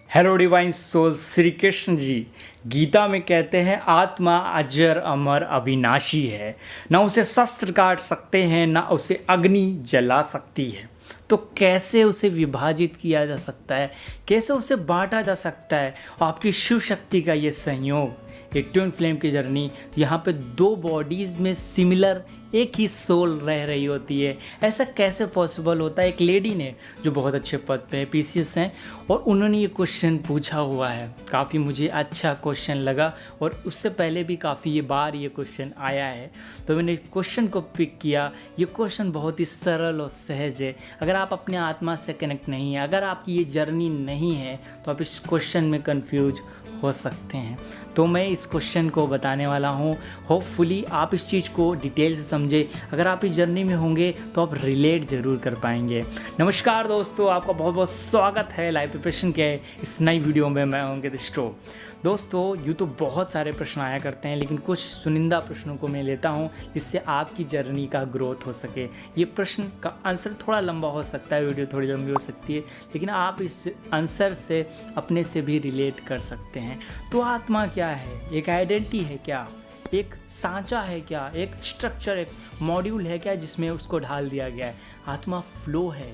Hello divine soul, Shri Krishna ji Gita में कहते हैं आत्मा अजर अमर अविनाशी है। ना उसे शस्त्र काट सकते हैं, ना उसे अग्नि जला सकती है। तो कैसे उसे विभाजित किया जा सकता है, कैसे उसे बांटा जा सकता है? आपकी शिव शक्ति का ये संयोग, ये ट्विन फ्लेम की जर्नी, यहाँ पे दो बॉडीज़ में सिमिलर एक ही सोल रह रही होती है। ऐसा कैसे पॉसिबल होता है? एक लेडी ने जो बहुत अच्छे पद पे है, पीसीएस हैं, और उन्होंने ये क्वेश्चन पूछा हुआ है। काफ़ी मुझे अच्छा क्वेश्चन लगा और उससे पहले भी काफ़ी ये बार ये क्वेश्चन आया है, तो मैंने क्वेश्चन को पिक किया। ये क्वेश्चन बहुत ही सरल और सहज है। अगर आप अपने आत्मा से कनेक्ट नहीं है, अगर आपकी ये जर्नी नहीं है, तो आप इस क्वेश्चन में कन्फ्यूज हो सकते हैं। तो मैं इस क्वेश्चन को बताने वाला हूँ। होपफुली आप इस चीज़ को डिटेल से समझे। अगर आप इस जर्नी में होंगे तो आप रिलेट ज़रूर कर पाएंगे। नमस्कार दोस्तों, आपका बहुत बहुत स्वागत है लाइव प्रिपरेशन के इस नई वीडियो में। मैं हूँ स्टो। दोस्तों, यूँ तो बहुत सारे प्रश्न आया करते हैं, लेकिन कुछ चुनिंदा प्रश्नों को मैं लेता हूँ जिससे आपकी जर्नी का ग्रोथ हो सके। ये प्रश्न का आंसर थोड़ा लंबा हो सकता है, वीडियो थोड़ी लंबी हो सकती है, लेकिन आप इस आंसर से अपने से भी रिलेट कर सकते हैं। तो आत्मा क्या है? एक आइडेंटिटी है क्या? एक सांचा है क्या? एक स्ट्रक्चर, एक मॉड्यूल है क्या जिसमें उसको ढाल दिया गया है? आत्मा फ्लो है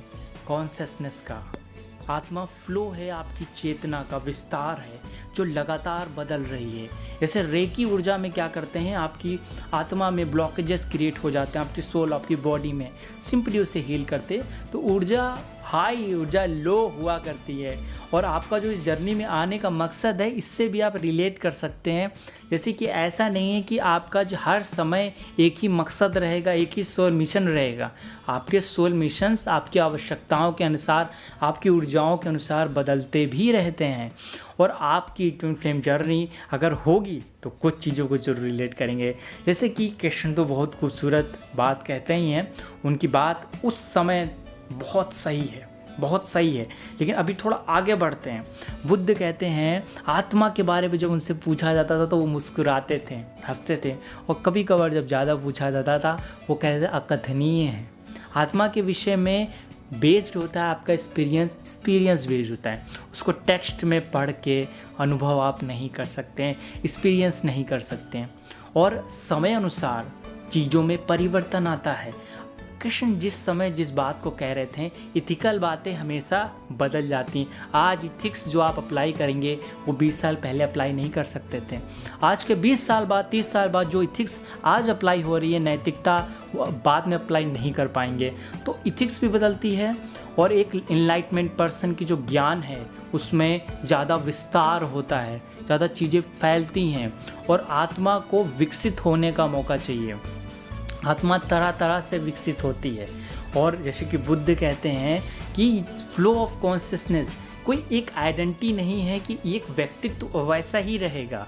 कॉन्शियसनेस का। आत्मा फ्लो है आपकी चेतना का, विस्तार है जो लगातार बदल रही है। जैसे रेकी ऊर्जा में क्या करते हैं, आपकी आत्मा में ब्लॉकेजेस क्रिएट हो जाते हैं, आपकी सोल, आपकी बॉडी में, सिंपली उसे हील करते, तो ऊर्जा हाई, ऊर्जा लो हुआ करती है। और आपका जो इस जर्नी में आने का मकसद है, इससे भी आप रिलेट कर सकते हैं। जैसे कि ऐसा नहीं है कि आपका जो हर समय एक ही मकसद रहेगा, एक ही सोल मिशन रहेगा। आपके सोल मिशंस आपकी आवश्यकताओं के अनुसार, आपकी ऊर्जाओं के अनुसार बदलते भी रहते हैं। और आपकी ट्विन फ्लेम जर्नी अगर होगी तो कुछ चीज़ों को जरूर रिलेट करेंगे। जैसे कि कृष्ण तो बहुत खूबसूरत बात कहते ही हैं, उनकी बात उस समय बहुत सही है, बहुत सही है। लेकिन अभी थोड़ा आगे बढ़ते हैं। बुद्ध कहते हैं आत्मा के बारे में जब उनसे पूछा जाता था तो वो मुस्कुराते थे, हंसते थे, और कभी कभार जब ज़्यादा पूछा जाता था वो कहते अकथनीय है। आत्मा के विषय में बेस्ड होता है आपका एक्सपीरियंस बेस्ड होता है। उसको टेक्स्ट में पढ़ के अनुभव आप नहीं कर सकते हैं, एक्सपीरियंस नहीं कर सकते हैं। और समय अनुसार चीज़ों में परिवर्तन आता है। कृष्ण जिस समय जिस बात को कह रहे थे, इथिकल बातें हमेशा बदल जाती हैं। आज इथिक्स जो आप अप्लाई करेंगे वो 20 साल पहले अप्लाई नहीं कर सकते थे। आज के 20 साल बाद, 30 साल बाद जो इथिक्स आज अप्लाई हो रही है, नैतिकता, वो बाद में अप्लाई नहीं कर पाएंगे। तो इथिक्स भी बदलती है। और एक इनलाइटमेंट पर्सन की जो ज्ञान है उसमें ज़्यादा विस्तार होता है, ज़्यादा चीज़ें फैलती हैं, और आत्मा को विकसित होने का मौका चाहिए। आत्मा तरह तरह से विकसित होती है। और जैसे कि बुद्ध कहते हैं कि फ्लो ऑफ कॉन्शियसनेस, कोई एक आइडेंटिटी नहीं है कि एक व्यक्तित्व तो वैसा ही रहेगा।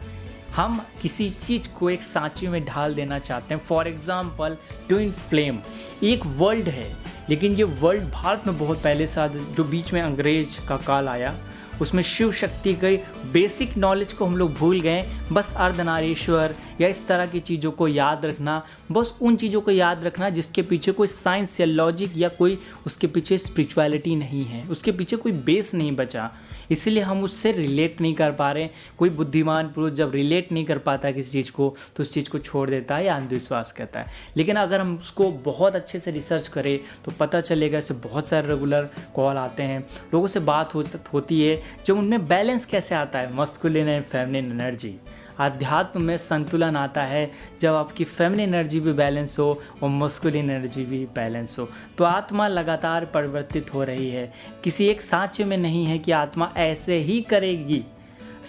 हम किसी चीज़ को एक सांचे में ढाल देना चाहते हैं। फॉर एग्जांपल ट्विन फ्लेम एक वर्ल्ड है, लेकिन ये वर्ल्ड भारत में बहुत पहले से, जो बीच में अंग्रेज का काल आया, उसमें शिव शक्ति के बेसिक नॉलेज को हम लोग भूल गए। बस अर्धनारीश्वर या इस तरह की चीज़ों को याद रखना, बस उन चीज़ों को याद रखना जिसके पीछे कोई साइंस या लॉजिक या कोई उसके पीछे स्पिरिचुअलिटी नहीं है, उसके पीछे कोई बेस नहीं बचा। इसीलिए हम उससे रिलेट नहीं कर पा रहे। कोई बुद्धिमान पुरुष जब रिलेट नहीं कर पाता किसी चीज़ को, तो उस चीज़ को छोड़ देता है या अंधविश्वास कहता है। लेकिन अगर हम उसको बहुत अच्छे से रिसर्च करें तो पता चलेगा। इससे बहुत सारे रेगुलर कॉल आते हैं, लोगों से बात होती है, जब उनमें बैलेंस कैसे आता है, मस्कुलिन एंड फेमिनिन एनर्जी। आध्यात्म में संतुलन आता है जब आपकी फेमिनिन एनर्जी भी बैलेंस हो और मस्कुलिन एनर्जी भी बैलेंस हो। तो आत्मा लगातार परिवर्तित हो रही है, किसी एक सांचे में नहीं है कि आत्मा ऐसे ही करेगी।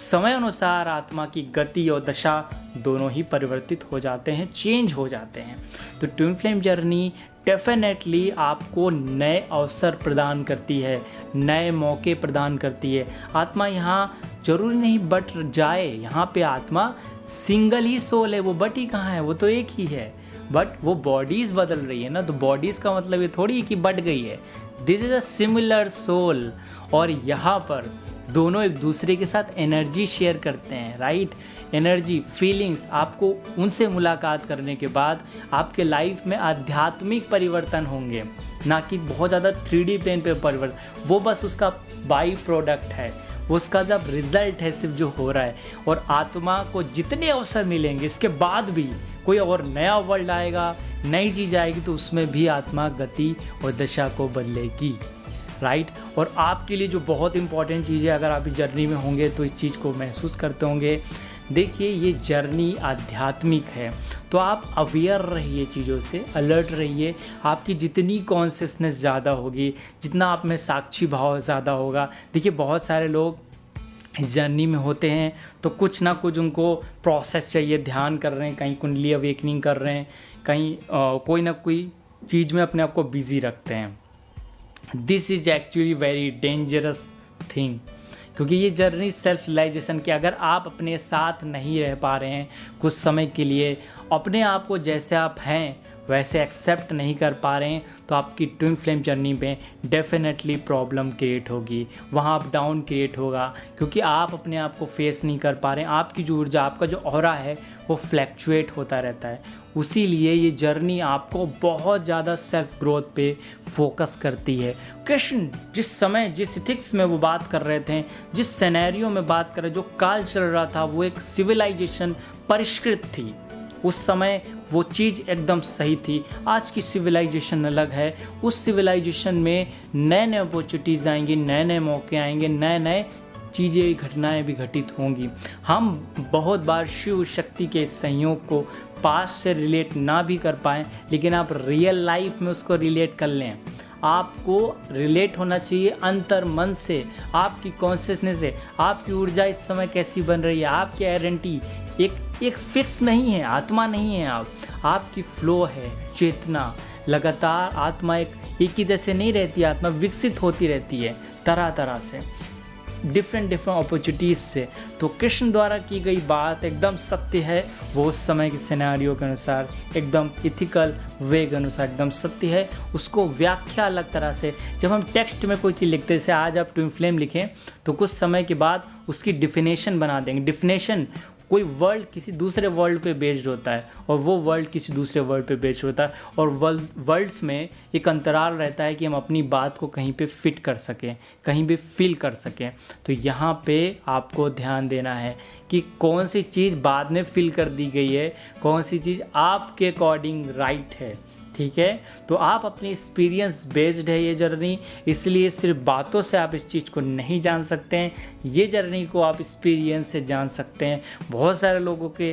समय अनुसार आत्मा की गति और दशा दोनों ही परिवर्तित हो जाते हैं, चेंज हो जाते हैं। तो ट्विन फ्लेम जर्नी डेफिनेटली आपको नए अवसर प्रदान करती है, नए मौके प्रदान करती है। आत्मा यहाँ जरूरी नहीं बट जाए, यहाँ पे आत्मा सिंगल ही सोल है। वो बटी कहाँ है, वो तो एक ही है, बट वो बॉडीज़ बदल रही है ना। तो बॉडीज़ का मतलब ये थोड़ी कि बट गई है। This is a similar soul. और यहाँ पर दोनों एक दूसरे के साथ एनर्जी शेयर करते हैं, राइट। एनर्जी, फीलिंग्स, आपको उनसे मुलाकात करने के बाद आपके लाइफ में आध्यात्मिक परिवर्तन होंगे, ना कि बहुत ज़्यादा 3D प्लेन पे परिवर्तन। वो बस उसका बाई प्रोडक्ट है, वो उसका जब रिजल्ट है सिर्फ जो हो रहा है। और आत्मा को जितने अवसर मिलेंगे इसके बाद भी कोई और नया वर्ल्ड आएगा, नई चीज़ आएगी, तो उसमें भी आत्मा गति और दशा को बदलेगी, राइट। और आपके लिए जो बहुत इंपॉर्टेंट चीज़ है, अगर आप इस जर्नी में होंगे तो इस चीज़ को महसूस करते होंगे। देखिए, ये जर्नी आध्यात्मिक है, तो आप अवेयर रहिए, चीज़ों से अलर्ट रहिए। आपकी जितनी कॉन्शियसनेस ज़्यादा होगी, जितना आप में साक्षी भाव ज़्यादा होगा। देखिए, बहुत सारे लोग इस जर्नी में होते हैं तो कुछ ना कुछ उनको प्रोसेस चाहिए, ध्यान कर रहे हैं, कहीं कुंडली अवेकनिंग कर रहे हैं, कहीं कोई ना कोई चीज़ में अपने आप को बिजी रखते हैं। This is actually very dangerous thing, क्योंकि ये जर्नी सेल्फ रियलाइजेशन की, अगर आप अपने साथ नहीं रह पा रहे हैं कुछ समय के लिए, अपने आप को जैसे आप हैं वैसे एक्सेप्ट नहीं कर पा रहे हैं, तो आपकी ट्विन फ्लेम जर्नी में डेफिनेटली प्रॉब्लम क्रिएट होगी, वहाँ अप डाउन क्रिएट होगा, क्योंकि आप अपने आप को फेस नहीं कर पा रहे हैं। आपकी जो ऊर्जा, आपका जो ऑरा है वो फ्लैक्चुएट होता रहता है। उसी लिए ये जर्नी आपको बहुत ज़्यादा सेल्फ ग्रोथ पे फोकस करती है। कृष्ण जिस समय, जिस इथिक्स में वो बात कर रहे थे, जिस सिनेरियो में बात कर रहे, जो काल चल रहा था, वो एक सिविलाइजेशन परिष्कृत थी। उस समय वो चीज़ एकदम सही थी। आज की सिविलाइजेशन अलग है। उस सिविलाइजेशन में नए नए अपॉर्चुनिटीज़ आएंगी, नए नए मौके आएंगे, नए नए चीज़ें, घटनाएं भी घटित होंगी। हम बहुत बार शिव शक्ति के संयोग को पास से रिलेट ना भी कर पाएँ, लेकिन आप रियल लाइफ में उसको रिलेट कर लें। आपको रिलेट होना चाहिए अंतर मन से, आपकी कॉन्शियसनेस से। आपकी ऊर्जा इस समय कैसी बन रही है, आपकी आइडेंटिटी एक फिक्स नहीं है, आत्मा नहीं है आप, आपकी फ्लो है, चेतना लगातार। आत्मा एक ही जैसे नहीं रहती, आत्मा विकसित होती रहती है तरह तरह से, डिफरेंट अपॉर्चुनिटीज़ से। तो कृष्ण द्वारा की गई बात एकदम सत्य है, वो उस समय के सिनेरियो के अनुसार एकदम इथिकल वे के अनुसार एकदम सत्य है। उसको व्याख्या अलग तरह से, जब हम टेक्स्ट में कोई चीज़ लिखते हैं, जैसे आज आप ट्विन फ्लेम लिखें तो कुछ समय के बाद उसकी डिफिनेशन बना देंगे। डिफिनेशन, कोई वर्ल्ड किसी दूसरे वर्ल्ड पे बेस्ड होता है और वो वर्ल्ड किसी दूसरे वर्ल्ड पे बेस्ड होता है, और वर्ल्ड्स में एक अंतराल रहता है कि हम अपनी बात को कहीं पे फिट कर सकें, कहीं भी फील कर सकें। तो यहाँ पे आपको ध्यान देना है कि कौन सी चीज़ बाद में फिल कर दी गई है, कौन सी चीज़ आपके अकॉर्डिंग राइट है, ठीक है। तो आप अपनी एक्सपीरियंस बेस्ड है ये जर्नी, इसलिए सिर्फ बातों से आप इस चीज़ को नहीं जान सकते हैं, ये जर्नी को आप एक्सपीरियंस से जान सकते हैं। बहुत सारे लोगों के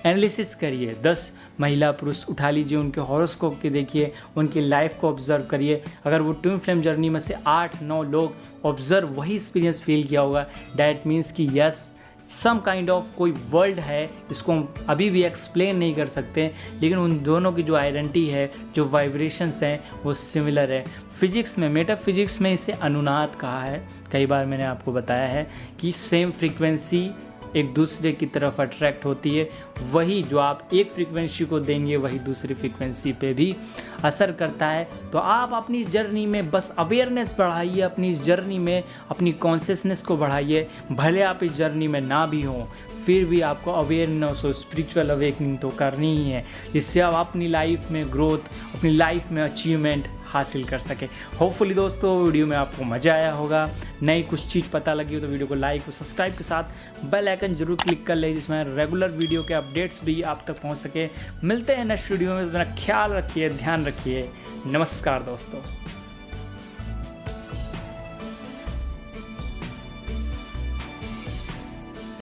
एनालिसिस करिए, 10 महिला पुरुष उठा लीजिए, उनके हॉरोस्कोप के देखिए, उनकी लाइफ को ऑब्जर्व करिए। अगर वो ट्विन फ्लेम जर्नी में से 8-9 लोग ऑब्जर्व वही एक्सपीरियंस फील किया होगा, डैट मीन्स कि यस सम काइंड ऑफ कोई वर्ल्ड है जिसको हम अभी भी एक्सप्लेन नहीं कर सकते, लेकिन उन दोनों की जो आइडेंटिटी है, जो वाइब्रेशंस हैं, वो सिमिलर है। फिजिक्स में, मेटाफिजिक्स में इसे अनुनाद कहा है। कई बार मैंने आपको बताया है कि सेम फ्रीक्वेंसी एक दूसरे की तरफ अट्रैक्ट होती है। वही जो आप एक फ्रीक्वेंसी को देंगे वही दूसरी फ्रीक्वेंसी पे भी असर करता है। तो आप अपनी इस जर्नी में बस अवेयरनेस बढ़ाइए, अपनी इस जर्नी में अपनी कॉन्शियसनेस को बढ़ाइए। भले आप इस जर्नी में ना भी हों, फिर भी आपको अवेयरनेस और स्पिरिचुअल अवेकनिंग तो करनी ही है, जिससे आप अपनी लाइफ में ग्रोथ, अपनी लाइफ में अचीवमेंट हासिल कर सके। होपफुली दोस्तों वीडियो में आपको मज़ा आया होगा, नई कुछ चीज़ पता लगी हो तो वीडियो को लाइक और सब्सक्राइब के साथ बेल आइकन जरूर क्लिक कर लें, जिसमें रेगुलर वीडियो के अपडेट्स भी आप तक पहुंच सके। मिलते हैं नेक्स्ट वीडियो में, अपना ख्याल रखिए, ध्यान रखिए। नमस्कार दोस्तों।